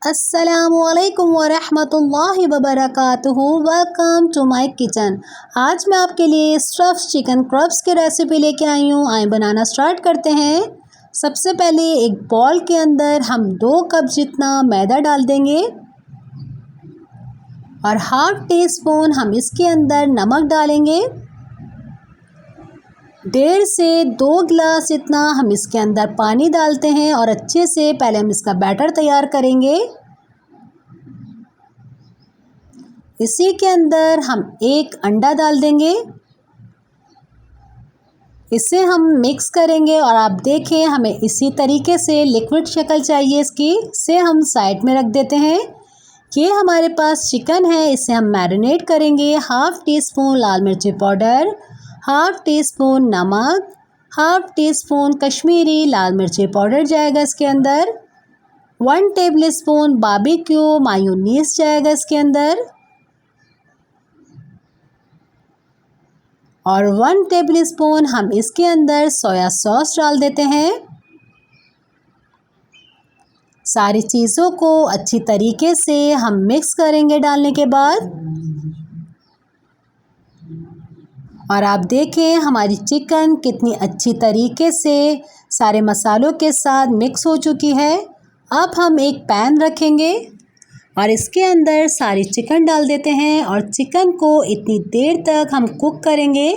अस्सलामुअलैकुम वरहमतुल्लाहि वबरकातुहू। Welcome to my kitchen. आज मैं आपके लिए स्टफ़्ड चिकन क्रब्स की रेसिपी लेके आई हूँ। आए बनाना स्टार्ट करते हैं। सबसे पहले एक बॉल के अंदर हम 2 कप जितना मैदा डाल देंगे और हाफ़ टी स्पून हम इसके अंदर नमक डालेंगे। 1.5 से 2 गिलास इतना हम इसके अंदर पानी डालते हैं और अच्छे से पहले हम इसका बैटर तैयार करेंगे। इसी के अंदर हम 1 अंडा डाल देंगे। इसे हम मिक्स करेंगे और आप देखें हमें इसी तरीके से लिक्विड शक्ल चाहिए इसकी। इसे हम साइड में रख देते हैं। ये हमारे पास चिकन है, इसे हम मैरिनेट करेंगे। हाफ़ टी स्पून लाल मिर्ची पाउडर, हाफ़ टी स्पून नमक, हाफ़ टी स्पून कश्मीरी लाल मिर्ची पाउडर जाएगा इसके अंदर। 1 टेबल स्पून बारबेक्यू मायोनीज जाएगा इसके अंदर और 1 टेबल स्पून हम इसके अंदर सोया सॉस डाल देते हैं। सारी चीज़ों को अच्छी तरीके से हम मिक्स करेंगे डालने के बाद। और आप देखें हमारी चिकन कितनी अच्छी तरीके से सारे मसालों के साथ मिक्स हो चुकी है। अब हम एक पैन रखेंगे और इसके अंदर सारी चिकन डाल देते हैं और चिकन को इतनी देर तक हम कुक करेंगे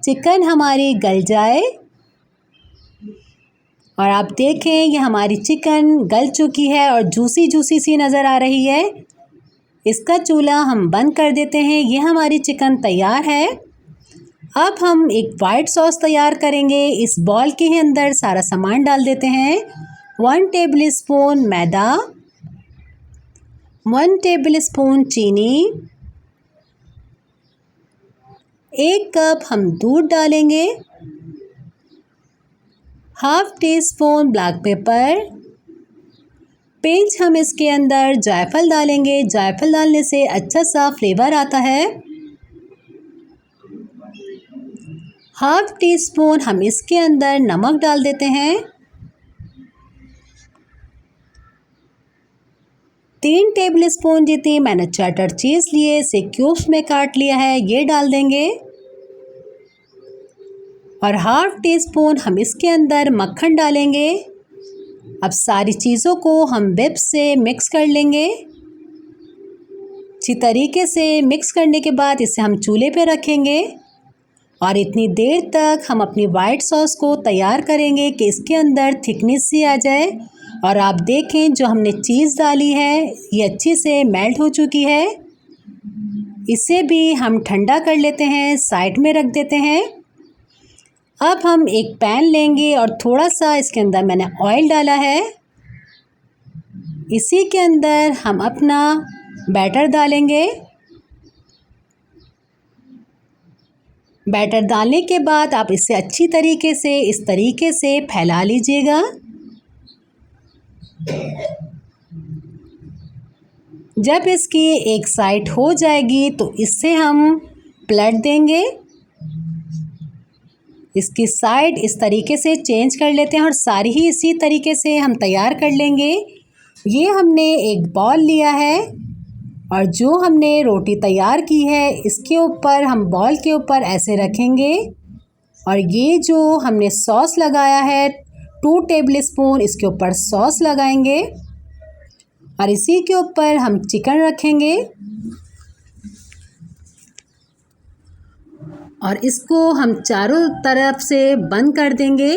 चिकन हमारी गल जाए। और आप देखें ये हमारी चिकन गल चुकी है और जूसी जूसी सी नज़र आ रही है। इसका चूल्हा हम बंद कर देते हैं। ये हमारी चिकन तैयार है। अब हम एक वाइट सॉस तैयार करेंगे। इस बॉल के अंदर सारा सामान डाल देते हैं। 1 टेबल स्पून मैदा, 1 टेबल स्पून चीनी, 1 कप हम दूध डालेंगे, half tea spoon black pepper, pinch हम इसके अंदर जायफल डालेंगे। जायफल डालने से अच्छा सा फ्लेवर आता है। हाफ़ टी स्पून हम इसके अंदर नमक डाल देते हैं। 3 टेबल स्पून जितनी मैंने चेडर चीज़ लिए, इसे क्यूब्स में काट लिया है, ये डाल देंगे। और हाफ़ टी स्पून हम इसके अंदर मक्खन डालेंगे। अब सारी चीज़ों को हम विस्क से मिक्स कर लेंगे। अच्छी तरीके से मिक्स करने के बाद इसे हम चूल्हे पे रखेंगे और इतनी देर तक हम अपनी वाइट सॉस को तैयार करेंगे कि इसके अंदर थिकनेस सी आ जाए। और आप देखें जो हमने चीज़ डाली है ये अच्छी से मेल्ट हो चुकी है। इसे भी हम ठंडा कर लेते हैं, साइड में रख देते हैं। अब हम एक पैन लेंगे और थोड़ा सा इसके अंदर मैंने ऑयल डाला है। इसी के अंदर हम अपना बैटर डालेंगे। बैटर डालने के बाद आप इसे अच्छी तरीके से इस तरीके से फैला लीजिएगा। जब इसकी एक साइड हो जाएगी तो इससे हम पलट देंगे। इसकी साइड इस तरीके से चेंज कर लेते हैं और सारी ही इसी तरीके से हम तैयार कर लेंगे। ये हमने एक बॉल लिया है और जो हमने रोटी तैयार की है इसके ऊपर हम बॉल के ऊपर ऐसे रखेंगे और ये जो हमने सॉस लगाया है 2 टेबल स्पून इसके ऊपर सॉस लगाएंगे और इसी के ऊपर हम चिकन रखेंगे और इसको हम चारों तरफ से बंद कर देंगे।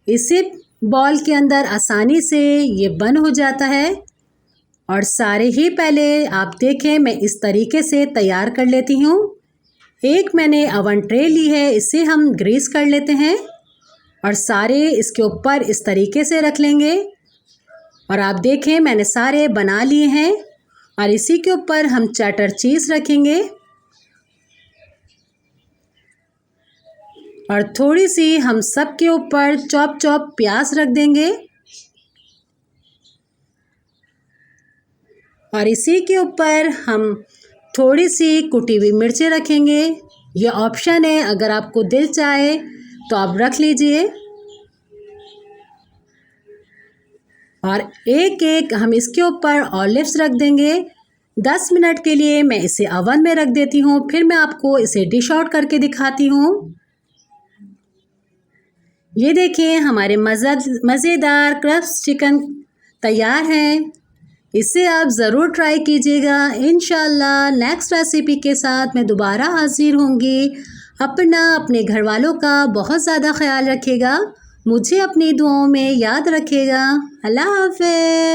इसे बॉल के अंदर आसानी से ये बंद हो जाता है। और सारे ही पहले आप देखें मैं इस तरीके से तैयार कर लेती हूँ। एक मैंने अवन ट्रे ली है, इसे हम ग्रीस कर लेते हैं और सारे इसके ऊपर इस तरीके से रख लेंगे। और आप देखें मैंने सारे बना लिए हैं और इसी के ऊपर हम चेडर चीज़ रखेंगे और थोड़ी सी हम सब के ऊपर चॉप प्याज रख देंगे और इसी के ऊपर हम थोड़ी सी कुटी हुई मिर्चें रखेंगे। ये ऑप्शन है, अगर आपको दिल चाहे तो आप रख लीजिए। और एक एक हम इसके ऊपर ऑलिव्स रख देंगे। 10 मिनट के लिए मैं इसे ओवन में रख देती हूँ, फिर मैं आपको इसे डिश आउट करके दिखाती हूँ। ये देखिए हमारे मज़ेदार क्रस्ट चिकन तैयार है। इसे आप ज़रूर ट्राई कीजिएगा। इंशाल्लाह नेक्स्ट रेसिपी के साथ मैं दोबारा हाजिर होंगी। अपने घर वालों का बहुत ज़्यादा ख्याल रखिएगा। मुझे अपनी दुआओं में याद रखिएगा। अल्लाह हाफ़िज़।